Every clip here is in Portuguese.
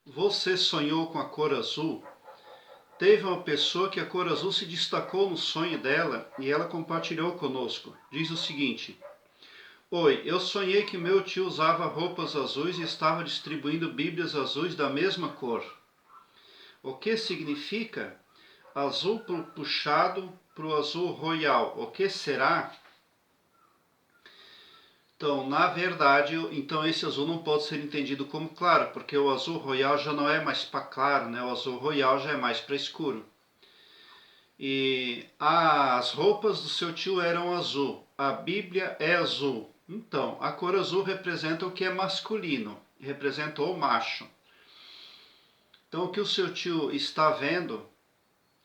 Você sonhou com a cor azul? Teve uma pessoa que a cor azul se destacou no sonho dela e ela compartilhou conosco. Diz o seguinte: Oi, eu sonhei que meu tio usava roupas azuis e estava distribuindo bíblias azuis da mesma cor. O que significa? Azul puxado para o azul royal. O que será? Então, na verdade, esse azul não pode ser entendido como claro, porque o azul royal já não é mais para claro, né? O azul royal já é mais para escuro. E as roupas do seu tio eram azul, a Bíblia é azul. Então, a cor azul representa o que é masculino, representa o macho. Então, o que o seu tio está vendo,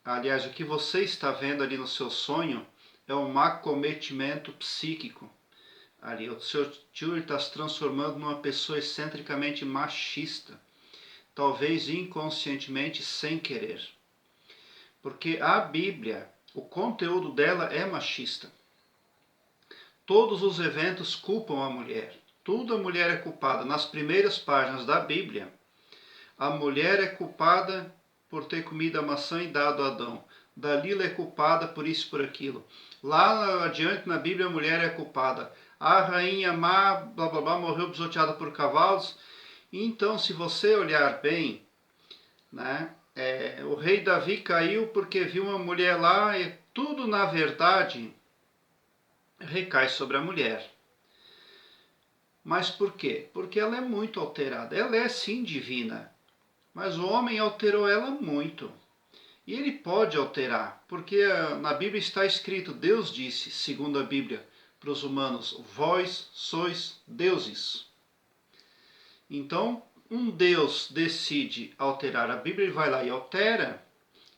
aliás, o que você está vendo ali no seu sonho, é um acometimento psíquico. Ali, o seu tio está se transformando numa pessoa excentricamente machista, talvez inconscientemente, sem querer. Porque a Bíblia, o conteúdo dela é machista. Todos os eventos culpam a mulher. Tudo a mulher é culpada. Nas primeiras páginas da Bíblia, a mulher é culpada por ter comido a maçã e dado a Adão. Dalila é culpada por isso e por aquilo. Lá adiante na Bíblia a mulher é culpada. A rainha má, blá blá blá, morreu pisoteada por cavalos. Então, se você olhar bem, né, o rei Davi caiu porque viu uma mulher lá e tudo na verdade recai sobre a mulher. Mas por quê? Porque ela é muito alterada. Ela é sim divina, mas o homem alterou ela muito. E ele pode alterar, porque na Bíblia está escrito, Deus disse, segundo a Bíblia, para os humanos, vós sois deuses. Então, um Deus decide alterar a Bíblia, ele vai lá e altera.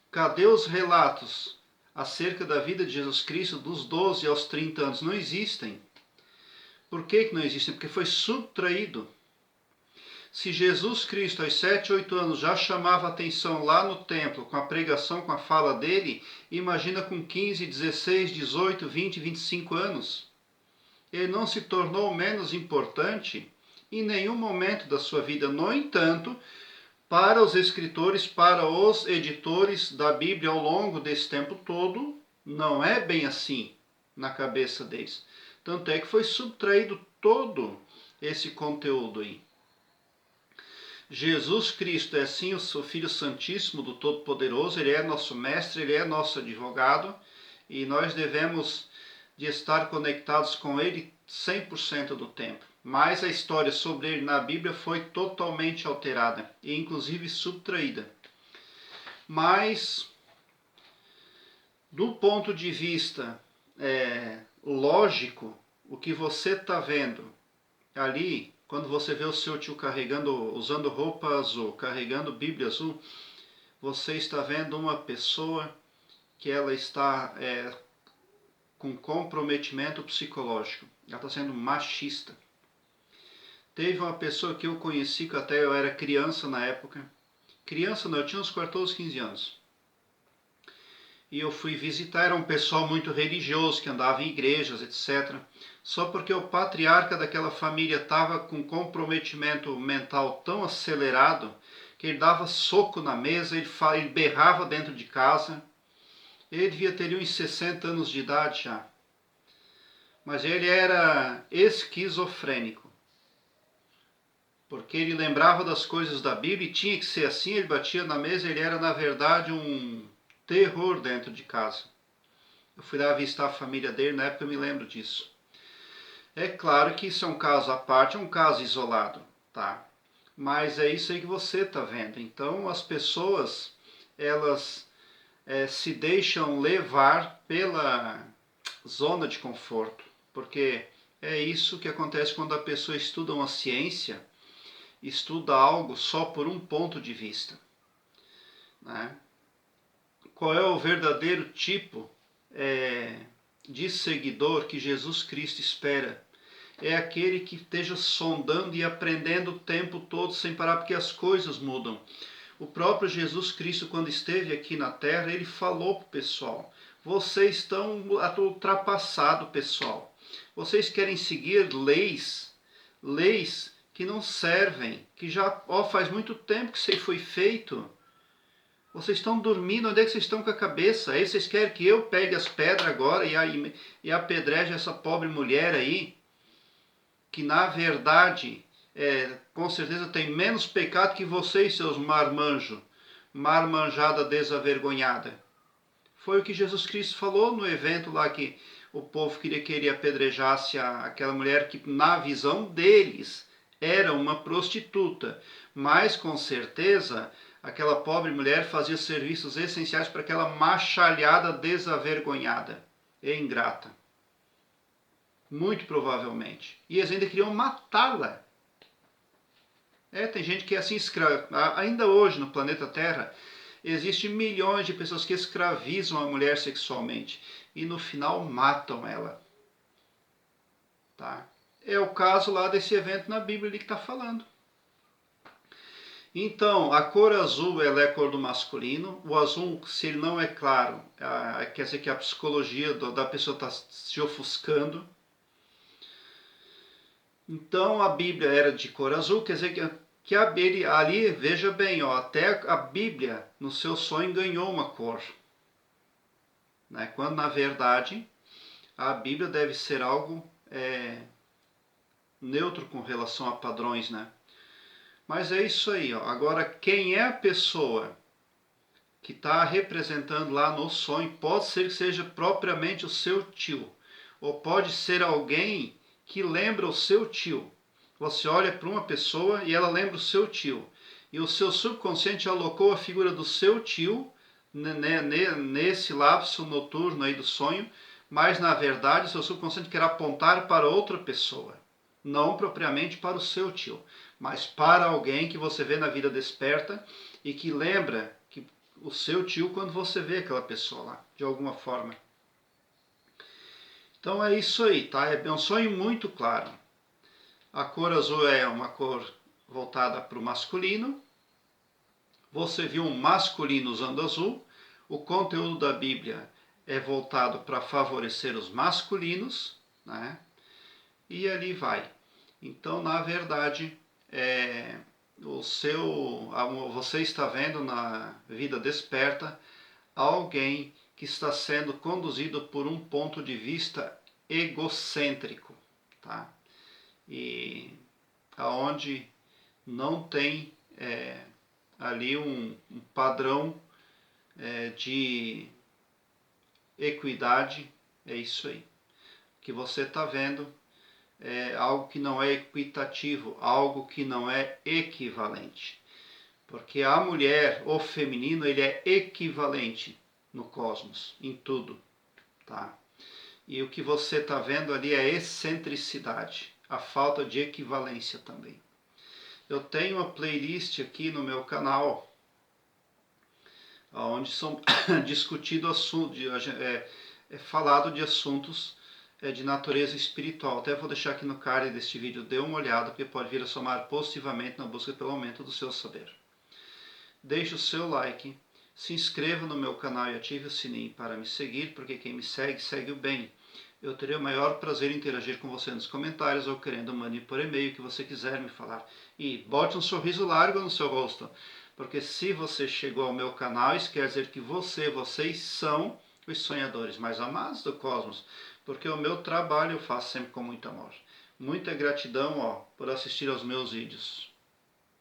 Cadê os relatos acerca da vida de Jesus Cristo dos 12 aos 30 anos? Não existem. Por que não existem? Porque foi subtraído. Se Jesus Cristo, aos 7, 8 anos, já chamava atenção lá no templo, com a pregação, com a fala dele, imagina com 15, 16, 18, 20, 25 anos. Ele não se tornou menos importante em nenhum momento da sua vida. No entanto, para os escritores, para os editores da Bíblia ao longo desse tempo todo, não é bem assim na cabeça deles. Tanto é que foi subtraído todo esse conteúdo aí. Jesus Cristo é sim o seu Filho Santíssimo do Todo-Poderoso, Ele é nosso mestre, Ele é nosso advogado e nós devemos de estar conectados com Ele 100% do tempo. Mas a história sobre Ele na Bíblia foi totalmente alterada e inclusive subtraída. Mas, do ponto de vista lógico, o que você está vendo ali, quando você vê o seu tio carregando, usando roupa azul, carregando Bíblia azul, você está vendo uma pessoa que ela está com comprometimento psicológico. Ela está sendo machista. Teve uma pessoa que eu conheci, que até eu era criança na época. Criança não, eu tinha uns 14, 15 anos. E eu fui visitar, era um pessoal muito religioso, que andava em igrejas, etc. Só porque o patriarca daquela família estava com comprometimento mental tão acelerado, que ele dava soco na mesa, ele berrava dentro de casa. Ele devia ter uns 60 anos de idade já. Mas ele era esquizofrênico. Porque ele lembrava das coisas da Bíblia e tinha que ser assim, ele batia na mesa, ele era na verdade um terror dentro de casa. Eu fui lá visitar a família dele, na época eu me lembro disso. É claro que isso é um caso à parte, é um caso isolado, tá? Mas é isso aí que você está vendo. Então as pessoas, elas se deixam levar pela zona de conforto, porque é isso que acontece quando a pessoa estuda uma ciência, estuda algo só por um ponto de vista, né? Qual é o verdadeiro tipo de seguidor que Jesus Cristo espera? É aquele que esteja sondando e aprendendo o tempo todo sem parar, porque as coisas mudam. O próprio Jesus Cristo, quando esteve aqui na Terra, ele falou para o pessoal: vocês estão ultrapassados, pessoal. Vocês querem seguir leis que não servem, que já faz muito tempo que isso aí foi feito. Vocês estão dormindo, onde é que vocês estão com a cabeça? Aí vocês querem que eu pegue as pedras agora e apedreje essa pobre mulher aí, que na verdade, com certeza tem menos pecado que vocês, seus marmanjos, marmanjada desavergonhada. Foi o que Jesus Cristo falou no evento lá, que o povo queria que ele apedrejasse aquela mulher que, na visão deles, era uma prostituta. Mas, com certeza, aquela pobre mulher fazia serviços essenciais para aquela machalhada desavergonhada e ingrata. Muito provavelmente. E eles ainda queriam matá-la. Tem gente que é assim, ainda hoje no planeta Terra, existem milhões de pessoas que escravizam a mulher sexualmente e no final matam ela. Tá? É o caso lá desse evento na Bíblia ali que está falando. Então, a cor azul ela é a cor do masculino. O azul, se ele não é claro, quer dizer que a psicologia da pessoa está se ofuscando. Então, a Bíblia era de cor azul, quer dizer que ali, veja bem, até a Bíblia, no seu sonho, ganhou uma cor. Né? Quando, na verdade, a Bíblia deve ser algo neutro com relação a padrões, né? Mas é isso aí. Agora, quem é a pessoa que está representando lá no sonho, pode ser que seja propriamente o seu tio, ou pode ser alguém que lembra o seu tio. Você olha para uma pessoa e ela lembra o seu tio. E o seu subconsciente alocou a figura do seu tio nesse lapso noturno aí do sonho, mas na verdade o seu subconsciente quer apontar para outra pessoa. Não propriamente para o seu tio, mas para alguém que você vê na vida desperta e que lembra que o seu tio quando você vê aquela pessoa lá, de alguma forma. Então é isso aí, tá? É um sonho muito claro. A cor azul é uma cor voltada para o masculino. Você viu um masculino usando azul. O conteúdo da Bíblia é voltado para favorecer os masculinos, né? E ali vai. Então, na verdade, você está vendo na vida desperta alguém que está sendo conduzido por um ponto de vista egocêntrico, tá? E aonde não tem ali um padrão de equidade, é isso aí. O que você está vendo é algo que não é equitativo, algo que não é equivalente. Porque a mulher, o feminino, ele é equivalente no cosmos, em tudo, tá? E o que você está vendo ali é excentricidade, a falta de equivalência também. Eu tenho uma playlist aqui no meu canal, onde são discutidos assuntos, falado de assuntos de natureza espiritual. Até vou deixar aqui no card deste vídeo, dê uma olhada, porque pode vir a somar positivamente na busca pelo aumento do seu saber. Deixe o seu like, se inscreva no meu canal e ative o sininho para me seguir, porque quem me segue, segue o bem. Eu terei o maior prazer em interagir com você nos comentários ou querendo mande por e-mail que você quiser me falar. E bote um sorriso largo no seu rosto, porque se você chegou ao meu canal, isso quer dizer que vocês são os sonhadores mais amados do cosmos, porque o meu trabalho eu faço sempre com muito amor. Muita gratidão por assistir aos meus vídeos.